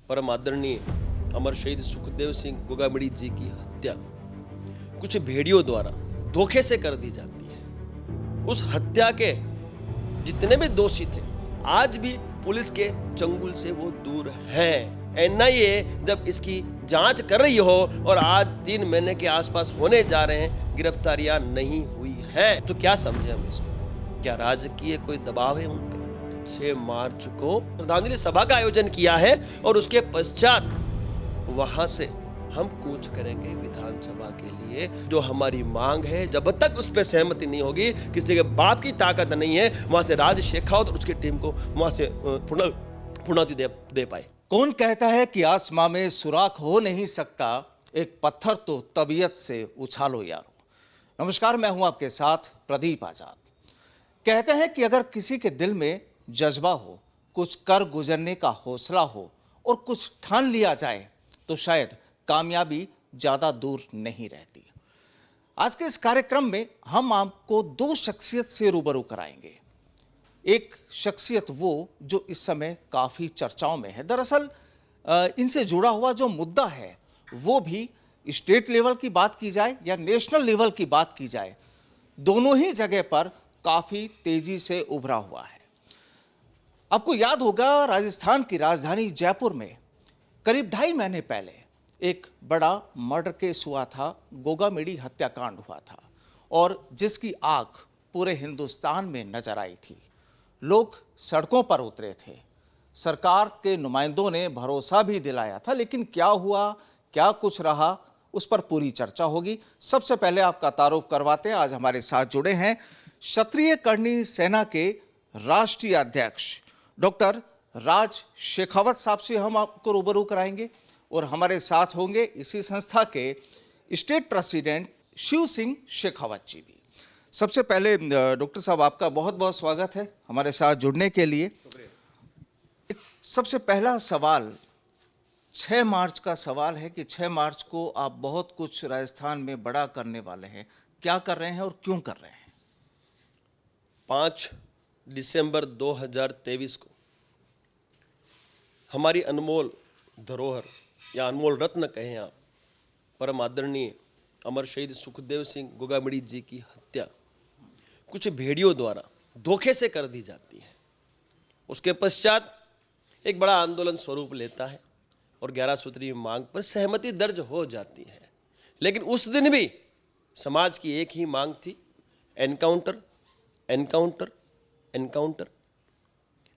परम आदरणीय अमर शहीद सुखदेव सिंह गोगामड़ी जी की हत्या कुछ भेड़ियों द्वारा धोखे से कर दी जाती है। उस हत्या के जितने भी दोषी थे आज भी पुलिस के चंगुल से वो दूर हैं। एनआईए जब इसकी जांच कर रही हो और आज 3 महीने के आसपास होने जा रहे हैं, गिरफ्तारियां नहीं हुई है, तो क्या समझे हम इसको? क्या राजकीय कोई दबाव है उन पे? 6 मार्च को श्रद्धांजलि सभा का आयोजन किया है और उसके पश्चात वहां से हम कूच करेंगे विधानसभा के लिए। जो हमारी मांग है, जब तक उस पर सहमति नहीं होगी, किसी के बाप की ताकत नहीं है वहां से राज शेखावत और उसकी टीम को वहां से पूर्णाहुति दे पाए। कौन कहता है कि आसमां में सुराख हो नहीं सकता, एक पत्थर तो तबीयत से उछालो यारो। नमस्कार, मैं हूं आपके साथ प्रदीप आजाद। कहते हैं कि अगर किसी के दिल में जज्बा हो, कुछ कर गुजरने का हौसला हो और कुछ ठान लिया जाए तो शायद कामयाबी ज्यादा दूर नहीं रहती। आज के इस कार्यक्रम में हम आपको 2 शख्सियत से रूबरू कराएंगे। एक शख्सियत वो जो इस समय काफी चर्चाओं में है। दरअसल इनसे जुड़ा हुआ जो मुद्दा है वो भी स्टेट लेवल की बात की जाए या नेशनल लेवल की बात की जाए, दोनों ही जगह पर काफी तेजी से उभरा हुआ है। आपको याद होगा, राजस्थान की राजधानी जयपुर में करीब 2.5 महीने पहले एक बड़ा मर्डर केस हुआ था, गोगामेडी हत्याकांड हुआ था और जिसकी आग पूरे हिंदुस्तान में नजर आई थी। लोग सड़कों पर उतरे थे, सरकार के नुमाइंदों ने भरोसा भी दिलाया था, लेकिन क्या हुआ, क्या कुछ रहा, उस पर पूरी चर्चा होगी। सबसे पहले आपका तारुफ करवाते हैं। आज हमारे साथ जुड़े हैं क्षत्रिय कर्णी सेना के राष्ट्रीय अध्यक्ष डॉक्टर राज शेखावत साहब से हम आपको रूबरू कराएंगे और हमारे साथ होंगे इसी संस्था के स्टेट प्रेसिडेंट शिव सिंह शेखावत जी भी। सबसे पहले डॉक्टर साहब, आपका बहुत बहुत स्वागत है हमारे साथ जुड़ने के लिए। सबसे पहला सवाल 6 मार्च का सवाल है कि 6 मार्च को आप बहुत कुछ राजस्थान में बड़ा करने वाले हैं। क्या कर रहे हैं और क्यों कर रहे हैं? 5 दिसंबर 2023 को हमारी अनमोल धरोहर या अनमोल रत्न कहें आप, परम आदरणीय अमर शहीद सुखदेव सिंह गोगामड़ी जी की हत्या कुछ भेड़ियों द्वारा धोखे से कर दी जाती है। उसके पश्चात एक बड़ा आंदोलन स्वरूप लेता है और 11 सूत्री मांग पर सहमति दर्ज हो जाती है। लेकिन उस दिन भी समाज की एक ही मांग थी, एनकाउंटर, एनकाउंटर, एनकाउंटर।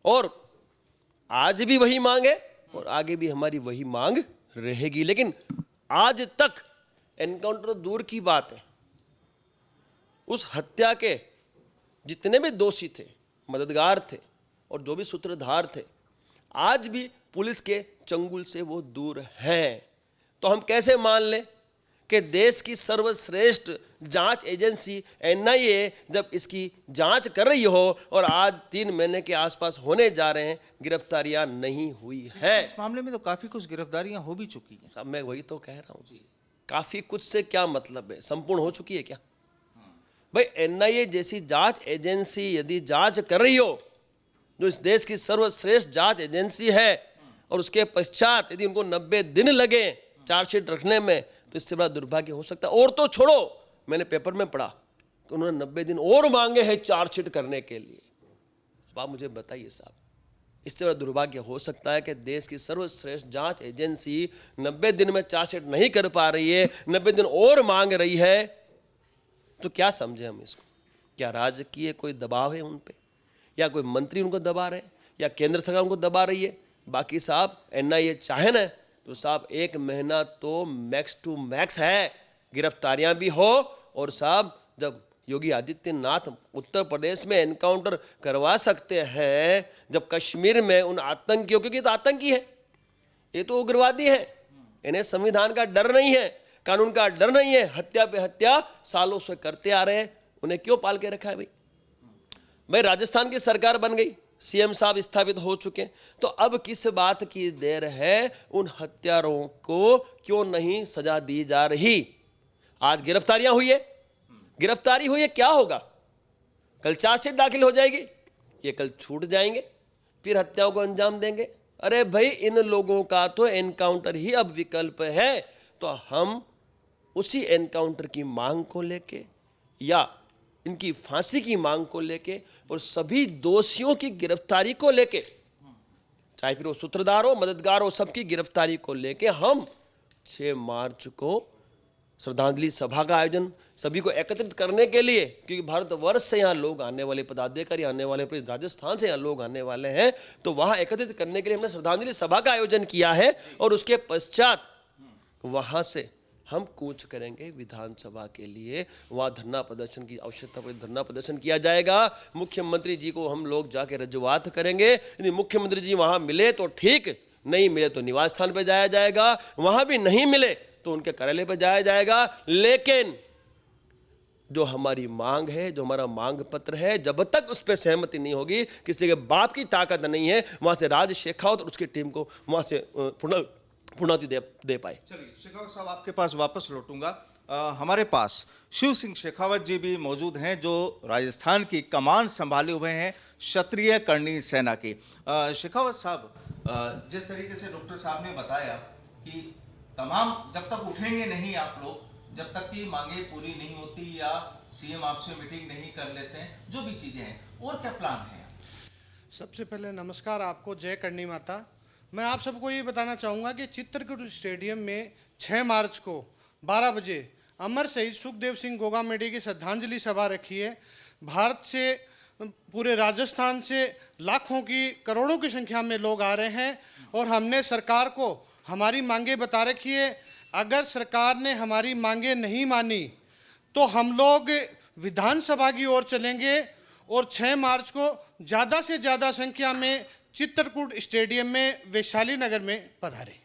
और आज भी वही मांग है और आगे भी हमारी वही मांग रहेगी। लेकिन आज तक एनकाउंटर तो दूर की बात है, उस हत्या के जितने भी दोषी थे, मददगार थे और जो भी सूत्रधार थे, आज भी पुलिस के चंगुल से वो दूर हैं। तो हम कैसे मान लें कि देश की सर्वश्रेष्ठ जांच एजेंसी एनआईए जब इसकी जांच कर रही हो और आज 3 महीने के आसपास होने जा रहे हैं, गिरफ्तारियां नहीं हुई है। इस मामले में तो काफी कुछ गिरफ्तारियां हो भी चुकी हैं। अब मैं वही तो कह रहा हूँ जी, काफी कुछ से क्या मतलब है? संपूर्ण हो चुकी है क्या? भाई, एनआईए जैसी जांच एजेंसी यदि जांच कर रही हो, जो इस देश की सर्वश्रेष्ठ जांच एजेंसी है, और उसके पश्चात यदि उनको 90 दिन लगे चार्जशीट रखने में, तो इससे बड़ा दुर्भाग्य हो सकता है। और तो छोड़ो, मैंने पेपर में पढ़ा तो उन्होंने 90 दिन और मांगे हैं चार्जशीट करने के लिए। अब आप मुझे बताइए साहब, इससे बड़ा दुर्भाग्य हो सकता है कि देश की सर्वश्रेष्ठ जांच एजेंसी 90 दिन में चार्जशीट नहीं कर पा रही है, 90 दिन और मांग रही है, तो क्या समझे हम इसको? क्या राजकीय कोई दबाव है उन पे, या कोई मंत्री उनको दबा रहे हैं, या केंद्र सरकार उनको दबा रही है? बाकी साहब, एनआईए चाहे ना तो साहब 1 महीना तो मैक्स टू मैक्स है, गिरफ्तारियां भी हो। और साहब, जब योगी आदित्यनाथ उत्तर प्रदेश में एनकाउंटर करवा सकते हैं, जब कश्मीर में उन आतंकियों, क्योंकि तो आतंकी है, ये तो उग्रवादी है, इन्हें संविधान का डर नहीं है, कानून का डर नहीं है, हत्या पे हत्या सालों से करते आ रहे हैं, उन्हें क्यों पाल के रखा है? भाई राजस्थान की सरकार बन गई, सीएम साहब स्थापित हो चुके, तो अब किस बात की देर है? उन हत्यारों को क्यों नहीं सजा दी जा रही? आज गिरफ्तारियां हुई है, गिरफ्तारी हुई है, क्या होगा? कल चार्जशीट दाखिल हो जाएगी, ये कल छूट जाएंगे, फिर हत्याओं को अंजाम देंगे। अरे भाई इन लोगों का तो एनकाउंटर ही अब विकल्प है, तो हम उसी एनकाउंटर की मांग को लेके या इनकी फांसी की मांग को लेके और सभी दोषियों की गिरफ्तारी को लेके, चाहे फिर वो सूत्रधार हो, मददगार हो, सबकी गिरफ्तारी को लेके हम 6 मार्च को श्रद्धांजलि सभा का आयोजन सभी को एकत्रित करने के लिए, क्योंकि भारतवर्ष से यहाँ लोग आने वाले, पदाधिकारी आने वाले, पूरे राजस्थान से यहाँ लोग आने वाले हैं, तो वहाँ एकत्रित करने के लिए हमने श्रद्धांजलि सभा का आयोजन किया है। और उसके पश्चात वहाँ से हम कूच करेंगे विधानसभा के लिए, वहाँ धरना प्रदर्शन की आवश्यकता पर धरना प्रदर्शन किया जाएगा। मुख्यमंत्री जी को हम लोग जाके रजूआत करेंगे, यदि मुख्यमंत्री जी वहाँ मिले तो ठीक, नहीं मिले तो निवास स्थान पर जाया जाएगा, वहाँ भी नहीं मिले तो उनके कार्यालय पर जाया जाएगा। लेकिन जो हमारी मांग है, जो हमारा मांग पत्र है, जब तक उस पर सहमति नहीं होगी, किसी के बाप की ताकत नहीं है वहां से राज शेखावत और उसकी टीम को वहां से पूर्णाति दे पाए। चलिए शेखावत साहब, आपके पास वापस लौटूंगा। हमारे पास शिव सिंह शेखावत जी भी मौजूद हैं, जो राजस्थान की कमान संभाले हुए हैं क्षत्रिय करणी सेना की। शेखावत साहब, जिस तरीके से डॉक्टर साहब ने बताया कि तमाम जब तक उठेंगे नहीं आप लोग, जब तक की मांगे पूरी नहीं होती या सीएम आपसे मीटिंग नहीं कर लेते हैं, जो भी चीजें हैं, और क्या प्लान है? सबसे पहले नमस्कार आपको, जय करणी माता। मैं आप सबको ये बताना चाहूँगा कि चित्रकूट स्टेडियम में 6 मार्च को 12 बजे अमर शहीद सुखदेव सिंह गोगामेडी की श्रद्धांजलि सभा रखी है। भारत से, पूरे राजस्थान से लाखों की, करोड़ों की संख्या में लोग आ रहे हैं और हमने सरकार को हमारी मांगे बता रखी है। अगर सरकार ने हमारी मांगे नहीं मानी तो हम लोग विधानसभा की ओर चलेंगे और 6 मार्च को ज़्यादा से ज़्यादा संख्या में चित्रकूट स्टेडियम में वैशाली नगर में पधारे।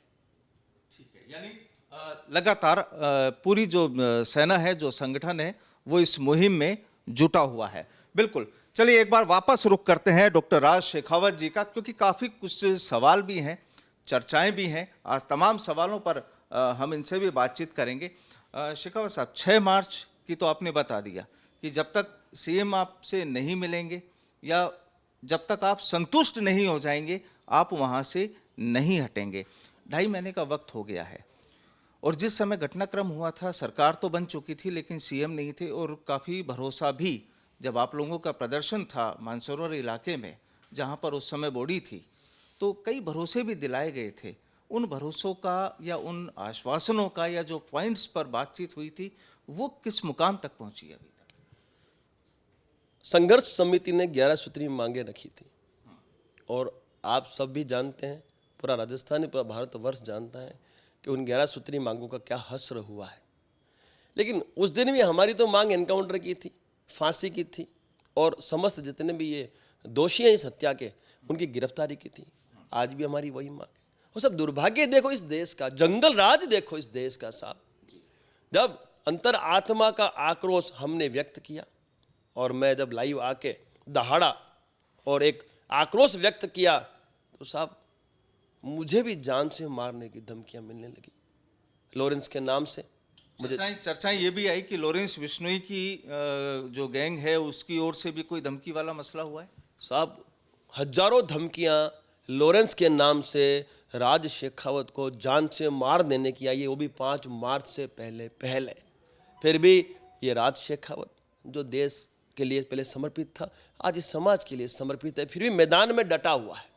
ठीक है, यानी लगातार पूरी जो सेना है, जो संगठन है, वो इस मुहिम में जुटा हुआ है। बिल्कुल, चलिए एक बार वापस रुख करते हैं डॉक्टर राज शेखावत जी का, क्योंकि काफ़ी कुछ सवाल भी हैं, चर्चाएं भी हैं। आज तमाम सवालों पर हम इनसे भी बातचीत करेंगे। शेखावत साहब, 6 मार्च की तो आपने बता दिया कि जब तक सीएम आपसे नहीं मिलेंगे या जब तक आप संतुष्ट नहीं हो जाएंगे, आप वहाँ से नहीं हटेंगे। 2.5 महीने का वक्त हो गया है और जिस समय घटनाक्रम हुआ था, सरकार तो बन चुकी थी लेकिन सीएम नहीं थे, और काफ़ी भरोसा भी, जब आप लोगों का प्रदर्शन था मानसरोवर इलाके में जहाँ पर उस समय बॉडी थी, तो कई भरोसे भी दिलाए गए थे। उन भरोसों का या उन आश्वासनों का या जो पॉइंट्स पर बातचीत हुई थी, वो किस मुकाम तक पहुंची अभी तक? संघर्ष समिति ने 11 सूत्री मांगे रखी थी और आप सब भी जानते हैं, पूरा राजस्थान, पूरा भारतवर्ष जानता है कि उन 11 सूत्री मांगों का क्या हश्र हुआ है। लेकिन उस दिन भी हमारी तो मांग एनकाउंटर की थी, फांसी की थी और समस्त जितने भी ये दोषी हैं इस हत्या के, उनकी गिरफ्तारी की थी। आज भी हमारी वही मांग है। वो सब दुर्भाग्य देखो इस देश का, जंगल राज देखो इस देश का साहब। जब अंतर आत्मा का आक्रोश हमने व्यक्त किया और मैं जब लाइव आके दहाड़ा और एक आक्रोश व्यक्त किया, तो साहब मुझे भी जान से मारने की धमकियां मिलने लगी लॉरेंस के नाम से। चर्चाएं ये भी आई कि लॉरेंस बिश्नोई की जो गैंग है उसकी ओर से भी कोई धमकी वाला मसला हुआ है। साहब हजारों धमकियां लॉरेंस के नाम से राज शेखावत को जान से मार देने की आई है, वो भी 5 मार्च से पहले। फिर भी ये राज शेखावत जो देश के लिए पहले समर्पित था, आज इस समाज के लिए समर्पित है, फिर भी मैदान में डटा हुआ है।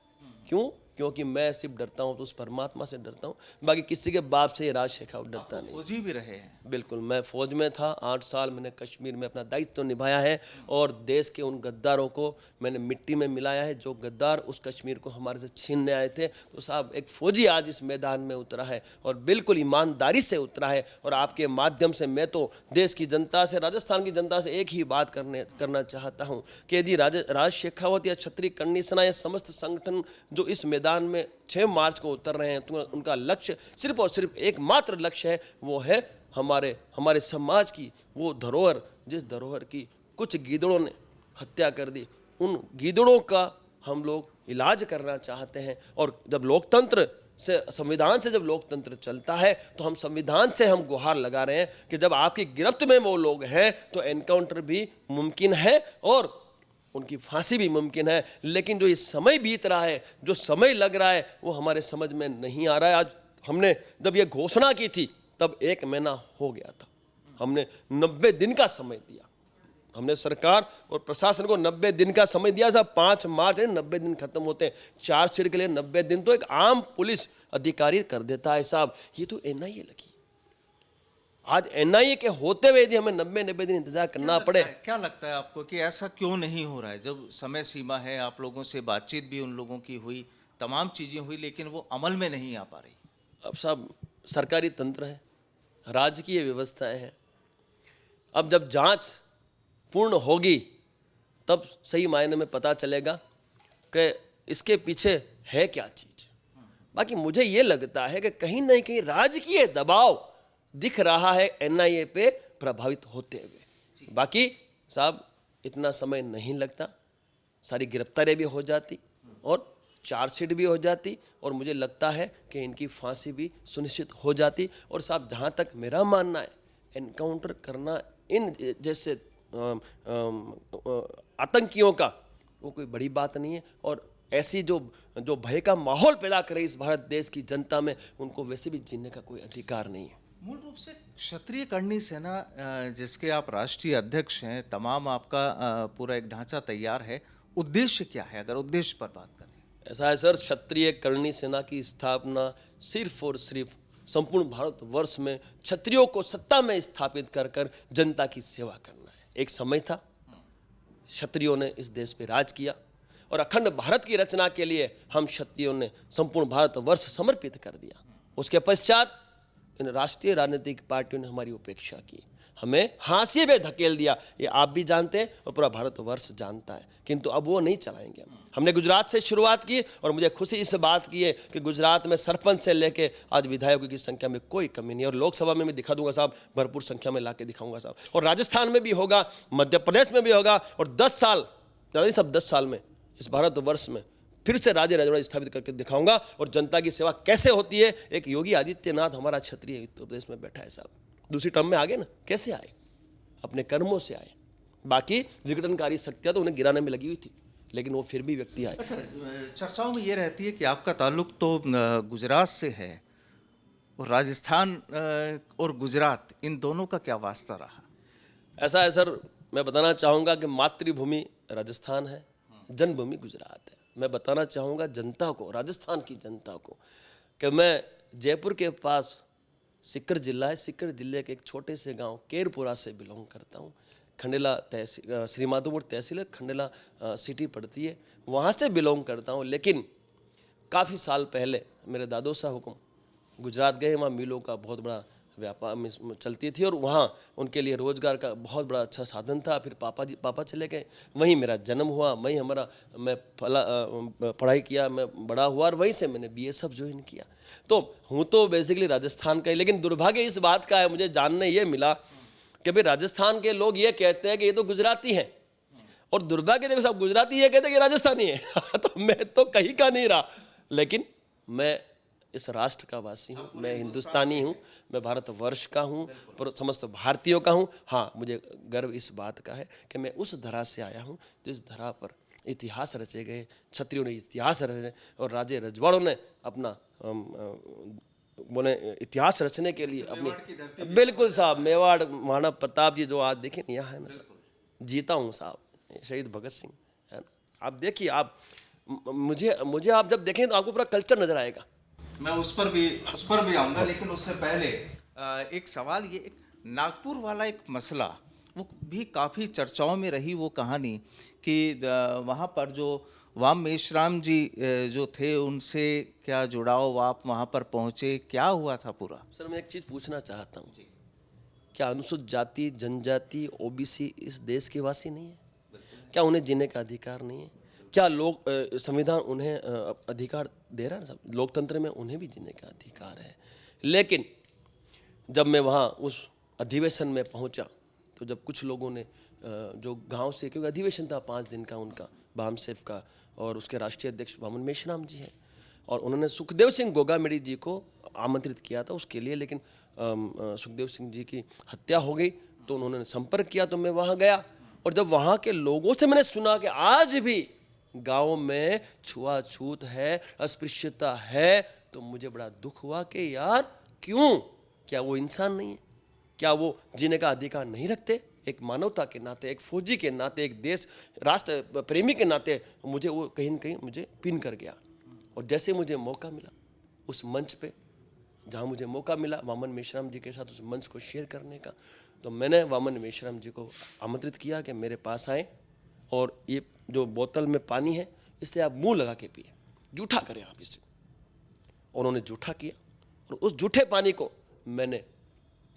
क्यों? क्योंकि मैं सिर्फ डरता हूँ तो उस परमात्मा से डरता हूँ, बाकी किसी के बाप से राज शेखावत डरता नहीं। फौजी भी रहे हैं। बिल्कुल, मैं फौज में था 8 साल, मैंने कश्मीर में अपना दायित्व निभाया है और देश के उन गद्दारों को मैंने मिट्टी में मिलाया है जो गद्दार उस कश्मीर को हमारे से छीनने आए थे। तो साहब एक फौजी आज इस मैदान में उतरा है और बिल्कुल ईमानदारी से उतरा है। और आपके माध्यम से मैं तो देश की जनता से, राजस्थान की जनता से एक ही बात करना चाहता हूँ कि यदि राज शेखावत या क्षत्रिय करणी सेना या समस्त संगठन जो इस मैदान में 6 मार्च को उतर रहे हैं, तो उनका लक्ष्य सिर्फ और सिर्फ एकमात्र लक्ष्य है, वो है हमारे समाज की वो धरोहर, जिस धरोहर की कुछ गीदड़ों ने हत्या कर दी, उन गीदड़ों का हम लोग इलाज करना चाहते हैं। और जब लोकतंत्र से, संविधान से जब लोकतंत्र चलता है, तो हम संविधान से हम गुहार लगा रहे हैं कि जब आपकी गिरफ्त में वो लोग हैं तो एनकाउंटर भी मुमकिन है और उनकी फांसी भी मुमकिन है, लेकिन जो ये समय बीत रहा है, जो समय लग रहा है, वो हमारे समझ में नहीं आ रहा है। आज हमने जब ये घोषणा की थी तब 1 महीना हो गया था, हमने 90 दिन का समय दिया, हमने सरकार और प्रशासन को 90 दिन का समय दिया। साहब 5 मार्च है, 90 दिन खत्म होते हैं, चार्जशीट के लिए 90 दिन तो एक आम पुलिस अधिकारी कर देता है साहब, ये तो एनआईए लगी। आज एनआईए के होते हुए यदि हमें 90 दिन इंतजार करना पड़े। क्या लगता है आपको कि ऐसा क्यों नहीं हो रहा है? जब समय सीमा है, आप लोगों से बातचीत भी उन लोगों की हुई, तमाम चीजें हुई, लेकिन वो अमल में नहीं आ पा रही। अब साहब सरकारी तंत्र है, राजकीय व्यवस्थाएं हैं, अब जब जांच पूर्ण होगी तब सही मायने में पता चलेगा कि इसके पीछे है क्या चीज। बाकी मुझे ये लगता है कि कहीं ना कहीं राजकीय दबाव दिख रहा है एनआईए पे प्रभावित होते हुए। बाकी साहब इतना समय नहीं लगता, सारी गिरफ्तारियां भी हो जाती और चार्जशीट भी हो जाती, और मुझे लगता है कि इनकी फांसी भी सुनिश्चित हो जाती। और साहब जहाँ तक मेरा मानना है, एनकाउंटर करना इन जैसे आतंकियों का वो कोई बड़ी बात नहीं है, और ऐसी जो भय का माहौल पैदा करे इस भारत देश की जनता में, उनको वैसे भी जीने का कोई अधिकार नहीं है। मूल रूप से क्षत्रिय करणी सेना जिसके आप राष्ट्रीय अध्यक्ष हैं, तमाम आपका पूरा एक ढांचा तैयार है, उद्देश्य क्या है अगर उद्देश्य पर बात करें? ऐसा है सर, क्षत्रिय करणी सेना की स्थापना सिर्फ और सिर्फ संपूर्ण भारतवर्ष में क्षत्रियों को सत्ता में स्थापित कर कर जनता की सेवा करना है। एक समय था क्षत्रियों ने इस देश पे राज किया और अखंड भारत की रचना के लिए हम क्षत्रियों ने संपूर्ण भारतवर्ष समर्पित कर दिया। उसके पश्चात इन राष्ट्रीय राजनीतिक पार्टियों ने हमारी उपेक्षा की, हमें हाशिए में धकेल दिया, ये आप भी जानते हैं और पूरा भारतवर्ष जानता है, किंतु अब वो नहीं चलाएंगे। हमने गुजरात से शुरुआत की और मुझे खुशी इस बात की है कि गुजरात में सरपंच से लेके आज विधायकों की संख्या में कोई कमी नहीं है, और लोकसभा में भी दिखा दूंगा साहब, भरपूर संख्या में लाके दिखाऊंगा साहब, और राजस्थान में भी होगा, मध्य प्रदेश में भी होगा, और 10 साल सब 10 साल में इस भारतवर्ष में फिर से राज्य राजवाड़ा स्थापित करके दिखाऊंगा। और जनता की सेवा कैसे होती है, एक योगी आदित्यनाथ हमारा क्षत्रिय उत्तर प्रदेश में बैठा है साहब, दूसरी टर्म में आ गए ना, कैसे आए? अपने कर्मों से आए। बाकी विघटनकारी शक्तियां तो उन्हें गिराने में लगी हुई थी, लेकिन वो फिर भी व्यक्ति आए। अच्छा, चर्चाओं में ये रहती है कि आपका ताल्लुक तो गुजरात से है, और राजस्थान और गुजरात, इन दोनों का क्या वास्ता रहा? ऐसा है सर, मैं बताना चाहूँगा कि मातृभूमि राजस्थान है, जन्मभूमि गुजरात है। मैं बताना चाहूँगा जनता को, राजस्थान की जनता को, कि मैं जयपुर के पास सीकर जिला है, सीकर जिले के एक छोटे से गांव केरपुरा से बिलोंग करता हूँ। खंडेला तहसील, श्री माधोपुर तहसील है, खंडेला सिटी पड़ती है, वहाँ से बिलोंग करता हूँ। लेकिन काफ़ी साल पहले मेरे दादो साहब हुकुम गुजरात गए, वहाँ मिलों का बहुत बड़ा व्यापार चलती थी और वहाँ उनके लिए रोजगार का बहुत बड़ा अच्छा साधन था। फिर पापा चले गए, वहीं मेरा जन्म हुआ, वहीं मैं पढ़ाई किया, मैं बड़ा हुआ, और वहीं से मैंने बीएसएफ ज्वाइन किया। तो हूँ तो बेसिकली राजस्थान का ही, लेकिन दुर्भाग्य इस बात का है, मुझे जानने ये मिला कि भाई राजस्थान के लोग ये कहते हैं कि ये तो गुजराती हैं, और दुर्भाग्य देखो साहब, गुजराती ये कहते हैं कि राजस्थानी है तो मैं तो कहीं का नहीं रहा, लेकिन मैं इस राष्ट्र का वासी हूँ, मैं हिंदुस्तानी हूँ, मैं भारतवर्ष का हूँ, पर समस्त भारतीयों का हूँ। हाँ, मुझे गर्व इस बात का है कि मैं उस धरा से आया हूँ जिस धरा पर इतिहास रचे गए, क्षत्रियों ने इतिहास रचे और राजे रजवाड़ों ने अपना बोले इतिहास रचने के लिए अपनी, बिल्कुल साहब, मेवाड़ महाराणा प्रताप जी जो आज देखें यहाँ है ना साहब, जीता हूँ साहब, शहीद भगत सिंह है ना, आप देखिए, आप मुझे आप जब देखें तो आपको पूरा कल्चर नजर आएगा। मैं उस पर भी आऊँगा, लेकिन उससे पहले एक सवाल, ये एक नागपुर वाला एक मसला, वो भी काफ़ी चर्चाओं में रही वो कहानी कि वहाँ पर जो वाम मेश्राम जी जो थे, उनसे क्या जुड़ाव, आप वहाँ पर पहुँचे, क्या हुआ था पूरा? सर मैं एक चीज़ पूछना चाहता हूँ, क्या अनुसूचित जाति, जनजाति, ओबीसी इस देश के वासी नहीं है? क्या उन्हें जीने का अधिकार नहीं है? क्या लोग संविधान उन्हें अधिकार दे रहा है? लोकतंत्र में उन्हें भी जीने का अधिकार है। लेकिन जब मैं वहाँ उस अधिवेशन में पहुँचा तो जब कुछ लोगों ने जो गांव से, क्योंकि अधिवेशन था 5 दिन का उनका, बामसेफ का, और उसके राष्ट्रीय अध्यक्ष वामन मेश्राम जी हैं, और उन्होंने सुखदेव सिंह गोगामेडी जी को आमंत्रित किया था उसके लिए, लेकिन सुखदेव सिंह जी की हत्या हो गई तो उन्होंने संपर्क किया, तो मैं वहाँ गया और जब वहाँ के लोगों से मैंने सुना कि आज भी गाँव में छुआछूत है, अस्पृश्यता है, तो मुझे बड़ा दुख हुआ कि यार क्यों, क्या वो इंसान नहीं है? क्या वो जीने का अधिकार नहीं रखते? एक मानवता के नाते, एक फौजी के नाते, एक देश राष्ट्र प्रेमी के नाते मुझे वो कहीं न कहीं मुझे पिन कर गया। और जैसे मुझे मौका मिला उस मंच पे, जहाँ मुझे मौका मिला वामन मेश्राम जी के साथ उस मंच को शेयर करने का, तो मैंने वामन मेश्राम जी को आमंत्रित किया कि मेरे पास आएँ और ये जो बोतल में पानी है इससे आप मुंह लगा के पिए, जूठा करें आप इसे। उन्होंने जूठा किया और उस जूठे पानी को मैंने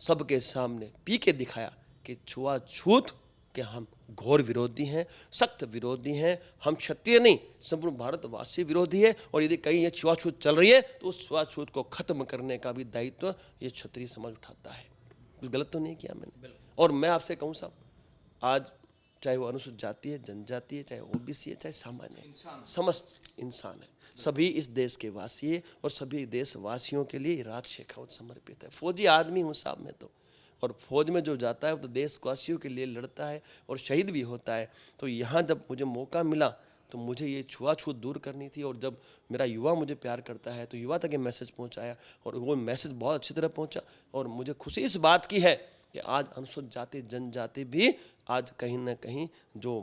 सबके सामने पी के दिखाया कि छुआछूत के हम घोर विरोधी हैं, सख्त विरोधी हैं। हम क्षत्रिय नहीं, संपूर्ण भारतवासी विरोधी है। और यदि कहीं ये छुआछूत चल रही है तो उस छुआछूत को खत्म करने का भी दायित्व ये क्षत्रिय समाज उठाता है। कुछ गलत तो नहीं किया मैंने। और मैं आपसे कहूँ साहब, आज चाहे वो अनुसूचित जाति है, जनजाति है, चाहे ओबीसी है, चाहे सामान्य है, समस्त इंसान है, सभी इस देश के वासी है और सभी देशवासियों के लिए राज शेखावत समर्पित है। फौजी आदमी हूँ साहब मैं तो, और फौज में जो जाता है वो तो देशवासियों के लिए लड़ता है और शहीद भी होता है। तो यहाँ जब मुझे मौका मिला तो मुझे ये छुआछूत दूर करनी थी। और जब मेरा युवा मुझे प्यार करता है तो युवा तक ये मैसेज पहुँचाया और वो मैसेज बहुत अच्छी तरह पहुँचा। और मुझे खुशी इस बात की है कि आज अनुसूचित जाति जनजाति भी आज कहीं ना कहीं जो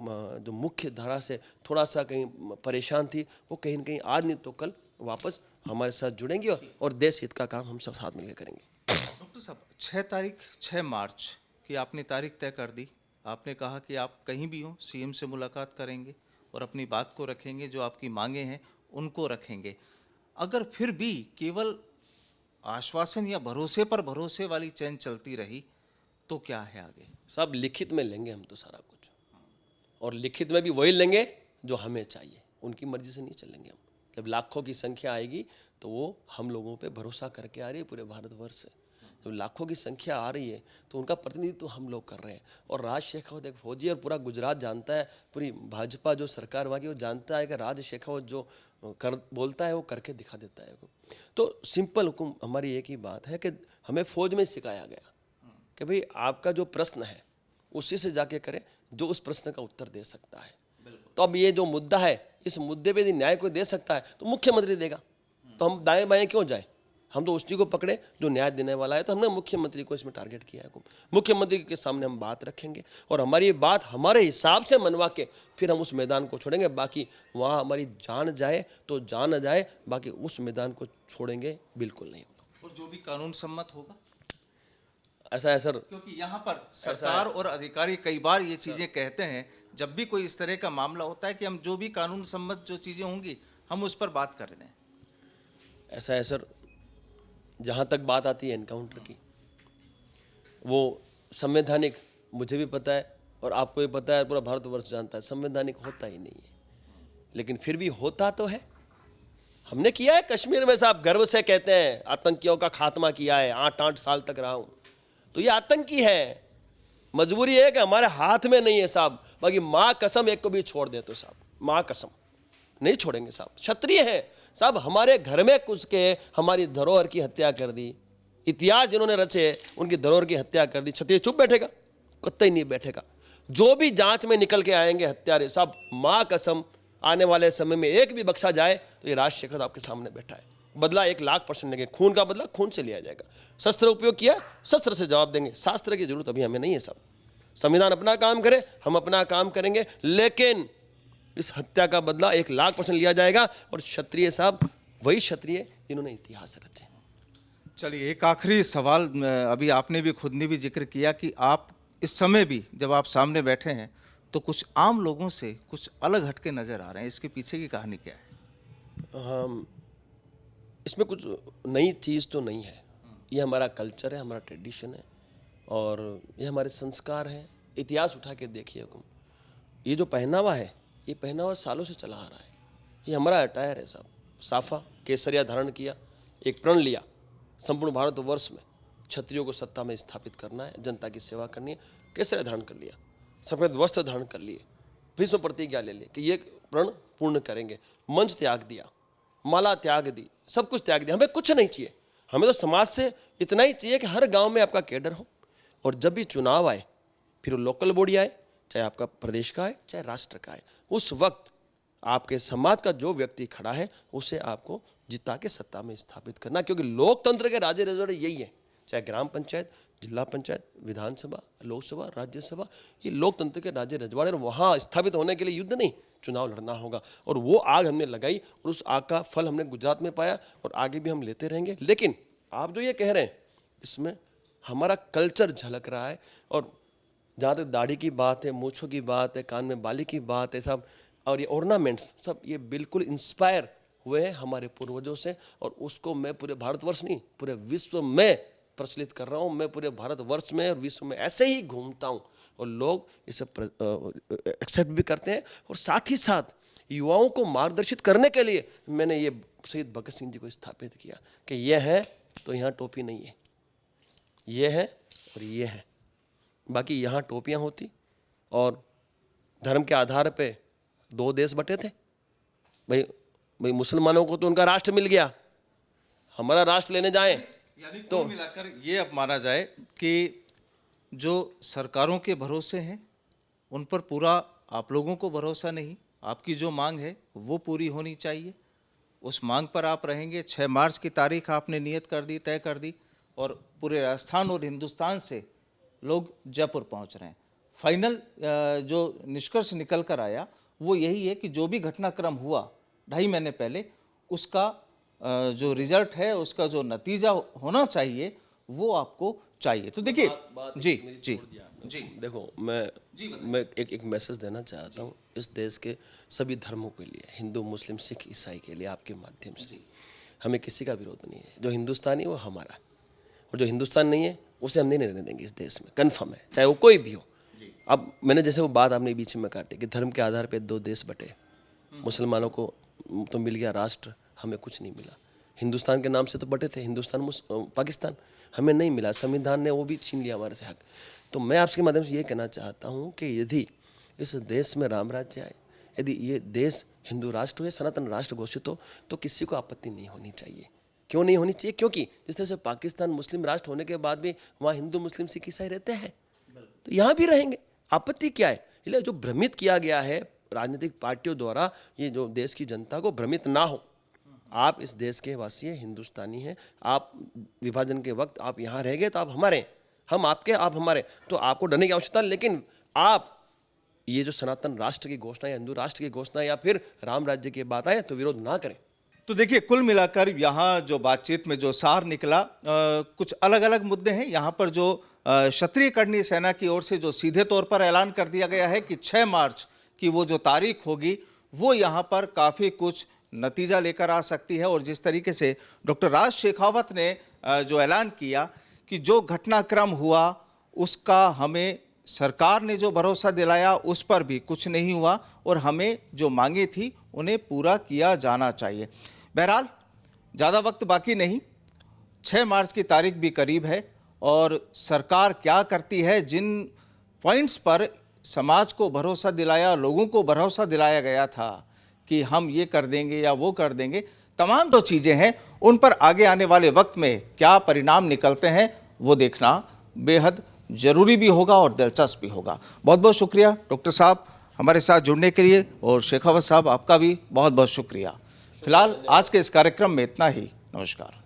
मुख्य धारा से थोड़ा सा कहीं परेशान थी, वो कहीं ना कहीं आज नहीं तो कल वापस हमारे साथ जुड़ेंगे और देश हित का काम हम सब साथ मिलकर करेंगे। डॉक्टर साहब, 6 मार्च की आपने तारीख तय कर दी। आपने कहा कि आप कहीं भी हो सीएम से मुलाकात करेंगे और अपनी बात को रखेंगे, जो आपकी मांगे हैं उनको रखेंगे। अगर फिर भी केवल आश्वासन या भरोसे पर भरोसे वाली चैन चलती रही तो क्या है आगे? सब लिखित में लेंगे हम तो सारा कुछ, और लिखित में भी वही लेंगे जो हमें चाहिए। उनकी मर्जी से नहीं चलेंगे हम। जब लाखों की संख्या आएगी तो वो हम लोगों पे भरोसा करके आ रही है पूरे भारतवर्ष से। जब लाखों की संख्या आ रही है तो उनका प्रतिनिधित्व हम लोग कर रहे हैं। और राज शेखावत एक फौजी और पूरा गुजरात जानता है, पूरी भाजपा जो सरकार वहाँ की वो जानता है कि राज शेखावत जो कर बोलता है वो करके दिखा देता है। तो सिंपल हुकुम हमारी एक ही बात है कि हमें फौज में सिखाया गया कि भाई आपका जो प्रश्न है उसी से जाके करें जो उस प्रश्न का उत्तर दे सकता है। तो अब ये जो मुद्दा है, इस मुद्दे पे यदि न्याय कोई दे सकता है तो मुख्यमंत्री देगा, तो हम दाएं बाएं क्यों जाए? हम तो उसी को पकड़े जो न्याय देने वाला है। तो हमने मुख्यमंत्री को इसमें टारगेट किया है। मुख्यमंत्री के सामने हम बात रखेंगे और हमारी ये बात हमारे हिसाब से मनवा के फिर हम उस मैदान को छोड़ेंगे। बाकी वहाँ हमारी जान जाए तो जान जाए, बाकी उस मैदान को छोड़ेंगे बिल्कुल नहीं। और जो भी कानून सम्मत होगा ऐसा है सर, क्योंकि यहाँ पर सरकार और अधिकारी कई बार ये चीजें कहते हैं जब भी कोई इस तरह का मामला होता है कि हम जो भी कानून सम्मत जो चीजें होंगी हम उस पर बात कर दें। ऐसा है सर, जहाँ तक बात आती है एनकाउंटर की, वो संवैधानिक मुझे भी पता है और आपको भी पता है, पूरा भारतवर्ष जानता है, संवैधानिक होता ही नहीं है। लेकिन फिर भी होता तो है। हमने किया है कश्मीर में साहब, गर्व से कहते हैं आतंकियों का खात्मा किया है, 8 साल तक रहा हूँ। तो ये आतंकी है, मजबूरी है कि हमारे हाथ में नहीं है साहब। बाकी माँ कसम एक को भी छोड़ दे तो साहब, माँ कसम नहीं छोड़ेंगे साहब। क्षत्रिय है साहब, हमारे घर में घुस के हमारी धरोहर की हत्या कर दी। इतिहास जिन्होंने रचे उनकी धरोहर की हत्या कर दी। क्षत्रिय चुप बैठेगा? कतई नहीं बैठेगा। जो भी जांच में निकल के आएंगे हत्यारे साहब, माँ कसम आने वाले समय में एक भी बख्शा जाए तो ये राज शेखावत आपके सामने बैठा है। बदला 1,00,000% लेंगे। खून का बदला खून से लिया जाएगा। शस्त्र उपयोग किया, शस्त्र से जवाब देंगे। शास्त्र की जरूरत अभी हमें नहीं है साहब। संविधान अपना काम करे, हम अपना काम करेंगे, लेकिन इस हत्या का बदला 1,00,000% लिया जाएगा। और क्षत्रिय साहब वही क्षत्रिय जिन्होंने इतिहास रचे। चलिए, एक आखिरी सवाल, अभी आपने भी खुद ने भी जिक्र किया कि आप इस समय भी जब आप सामने बैठे हैं तो कुछ आम लोगों से कुछ अलग हटके नजर आ रहे हैं। इसके पीछे की कहानी क्या है? हम इसमें कुछ नई चीज़ तो नहीं है। ये हमारा कल्चर है, हमारा ट्रेडिशन है और ये हमारे संस्कार हैं। इतिहास उठा के देखिए, ये जो पहनावा है ये पहनावा सालों से चला आ रहा है। ये हमारा अटायर है साहब। साफा केसरिया धारण किया, एक प्रण लिया, संपूर्ण भारतवर्ष में क्षत्रियों को सत्ता में स्थापित करना है, जनता की सेवा करनी है। केसरिया धारण कर लिया, सफेद वस्त्र धारण कर लिए, भीष्म प्रतिज्ञा ले ली कि ये प्रण पूर्ण करेंगे। मंच त्याग दिया, माला त्याग दी, सब कुछ त्याग दिया। हमें कुछ नहीं चाहिए, हमें तो समाज से इतना ही चाहिए कि हर गांव में आपका कैडर हो। और जब भी चुनाव आए, फिर वो लोकल बॉडी आए, चाहे आपका प्रदेश का है चाहे राष्ट्र का है, उस वक्त आपके समाज का जो व्यक्ति खड़ा है उसे आपको जिता के सत्ता में स्थापित करना, क्योंकि लोकतंत्र के राजे रजवाड़े यही है। चाहे ग्राम पंचायत, जिला पंचायत, विधानसभा, लोकसभा, राज्यसभा, ये लोकतंत्र के राजे रजवाड़े, और वहाँ स्थापित होने के लिए युद्ध नहीं, चुनाव लड़ना होगा। और वो आग हमने लगाई और उस आग का फल हमने गुजरात में पाया और आगे भी हम लेते रहेंगे। लेकिन आप जो ये कह रहे हैं इसमें हमारा कल्चर झलक रहा है। और जहाँ तक दाढ़ी की बात है, मूंछों की बात है, कान में बाली की बात है, सब और ये ऑर्नामेंट्स सब ये बिल्कुल इंस्पायर हुए हैं हमारे पूर्वजों से। और उसको मैं पूरे भारतवर्ष नहीं पूरे विश्व में प्रचलित कर रहा हूँ। मैं पूरे भारतवर्ष में और विश्व में ऐसे ही घूमता हूँ और लोग इसे एक्सेप्ट भी करते हैं। और साथ ही साथ युवाओं को मार्गदर्शित करने के लिए मैंने ये शहीद भगत सिंह जी को स्थापित किया कि ये है तो यहाँ टोपी नहीं है, ये है और ये है। बाकी यहाँ टोपियाँ होती और धर्म के आधार पे 2 देश बटे थे। भाई मुसलमानों को तो उनका राष्ट्र मिल गया, हमारा राष्ट्र लेने जाएं यानी तो मिलाकर ये अब माना जाए कि जो सरकारों के भरोसे हैं उन पर पूरा आप लोगों को भरोसा नहीं। आपकी जो मांग है वो पूरी होनी चाहिए, उस मांग पर आप रहेंगे। 6 मार्च की तारीख आपने नियत कर दी, तय कर दी, और पूरे राजस्थान और हिंदुस्तान से लोग जयपुर पहुंच रहे हैं। फाइनल जो निष्कर्ष निकल कर आया वो यही है कि जो भी घटनाक्रम हुआ 2.5 महीने पहले, उसका जो रिजल्ट है, उसका जो नतीजा होना चाहिए वो आपको चाहिए। तो देखिए जी देखो मैं एक मैसेज देना चाहता हूँ इस देश के सभी धर्मों के लिए, हिंदू, मुस्लिम, सिख, ईसाई के लिए, आपके माध्यम से। हमें किसी का विरोध नहीं है। जो हिंदुस्तानी है वो हमारा, और जो हिंदुस्तान नहीं है उसे हम नहीं रहने देंगे इस देश में, कन्फर्म है, चाहे वो कोई भी हो। अब मैंने जैसे वो बात आपने बीच में काटी कि धर्म के आधार पे 2 देश बटे, मुसलमानों को तो मिल गया राष्ट्र, हमें कुछ नहीं मिला। हिंदुस्तान के नाम से तो बटे थे, हिंदुस्तान पाकिस्तान, हमें नहीं मिला, संविधान ने वो भी छीन लिया हमारे से हक। तो मैं आपके माध्यम से ये कहना चाहता हूँ कि यदि इस देश में राम राज्य आए, यदि ये देश हिंदू राष्ट्र हुए, सनातन राष्ट्र घोषित हो, तो किसी को आपत्ति नहीं होनी चाहिए। क्यों नहीं होनी चाहिए? क्योंकि जिस तरह से पाकिस्तान मुस्लिम राष्ट्र होने के बाद भी वहाँ हिंदू, मुस्लिम, सिख, ईसाई रहते हैं, तो यहाँ भी रहेंगे, आपत्ति क्या है? इसलिए जो भ्रमित किया गया है राजनीतिक पार्टियों द्वारा, ये जो देश की जनता को भ्रमित ना हो। आप इस देश के वासी हैं, हिंदुस्तानी हैं। आप विभाजन के वक्त आप यहाँ रह गए तो आप हमारे, हम आपके, आप हमारे, तो आपको डरने की आवश्यकता। लेकिन आप ये जो सनातन राष्ट्र की घोषणा या हिंदू राष्ट्र की घोषणा या फिर राम राज्य की बात आए तो विरोध ना करें। तो देखिए, कुल मिलाकर यहाँ जो बातचीत में जो सार निकला, कुछ अलग अलग मुद्दे हैं। यहाँ पर जो क्षत्रिय कर्णी सेना की ओर से जो सीधे तौर पर ऐलान कर दिया गया है कि 6 मार्च की वो जो तारीख होगी वो यहाँ पर काफ़ी कुछ नतीजा लेकर आ सकती है। और जिस तरीके से डॉक्टर राज शेखावत ने जो ऐलान किया कि जो घटनाक्रम हुआ उसका हमें सरकार ने जो भरोसा दिलाया उस पर भी कुछ नहीं हुआ, और हमें जो मांगे थी उन्हें पूरा किया जाना चाहिए। बहरहाल ज़्यादा वक्त बाकी नहीं, 6 मार्च की तारीख भी करीब है, और सरकार क्या करती है, जिन पॉइंट्स पर समाज को भरोसा दिलाया, लोगों को भरोसा दिलाया गया था कि हम ये कर देंगे या वो कर देंगे, तमाम जो चीज़ें हैं उन पर आगे आने वाले वक्त में क्या परिणाम निकलते हैं वो देखना बेहद ज़रूरी भी होगा और दिलचस्प भी होगा। बहुत बहुत शुक्रिया डॉक्टर साहब हमारे साथ जुड़ने के लिए, और शेखावत साहब आपका भी बहुत बहुत शुक्रिया। फिलहाल आज के इस कार्यक्रम में इतना ही। नमस्कार।